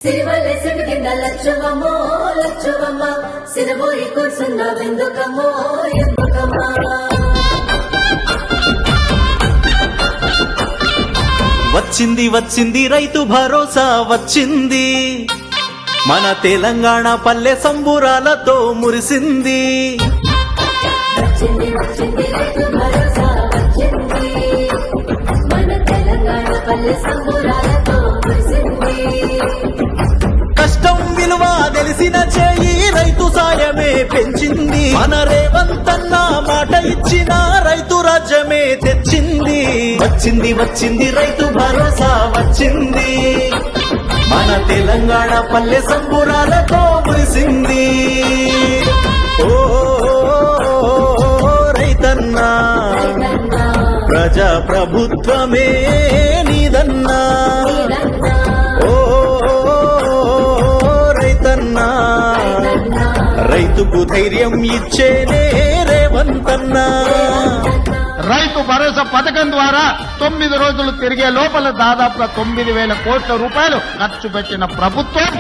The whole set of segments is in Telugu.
సిరివల్లెసెడు కింద లచ్చవమ్మో లచ్చవమ్మ సిరబోయి కూర్చున్నావెందుకమ్మో ఎందుకమ్మా వచ్చింది వచ్చింది రైతు భరోసా వచ్చింది మన తెలంగాణ పల్లె సంబురాలతో మురిసింది వచ్చింది వచ్చింది రైతు భరోసా వచ్చింది మన తెలంగాణ పల్లె సంబురాలతో మురిసింది కష్టం విలువ తెలిసిన చేయి రైతు సాయమే పెంచింది మన రేవంతన్న మాట ఇచ్చిన రైతు రాజ్యమే తెచ్చింది వచ్చింది వచ్చింది రైతు భరోసా వచ్చింది మన తెలంగాణ పల్లె సంబురాలతో మురిసింది ఓ రైతన్నా ప్రజా ప్రభుత్వమే నీదన్నా ఓ రైతన్నా రైతుకు ధైర్యం ఇచ్చేనే రేవంతన్నా రైతు భరోసా పథకం ద్వారా 9 రోజులు తిరిగే లోపల దాదాపుగా 9,000 కోట్ల రూపాయలు ఖర్చు పెట్టిన ప్రభుత్వం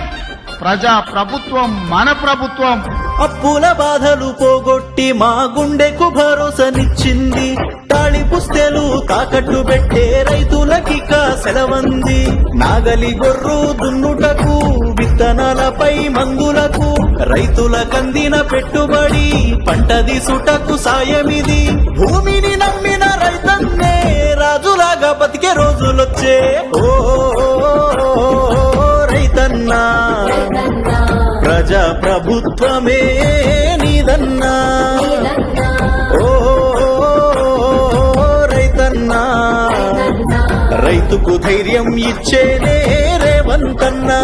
ప్రజా ప్రభుత్వం మన ప్రభుత్వం. అప్పుల బాధలు పోగొట్టి మా గుండెకు భరోసానిచ్చింది తాళి పుస్తెలు తాకట్టు పెట్టే రైతులకిక సెలవంది నాగలి గొర్రు దున్నుటకు విత్తనాలపై మందులకు రైతులకందిన పెట్టుబడి పంట దిసుటకు సాయమిది భూమిని నమ్మిన రైతన్నే రాజులాగా బతికే రోజులొచ్చే ఓ రైతన్నా ప్రజా ప్రభుత్వమే నీదన్నా ఓ రైతన్నా రైతుకు ధైర్యం ఇచ్చేనే రేవంతన్నా.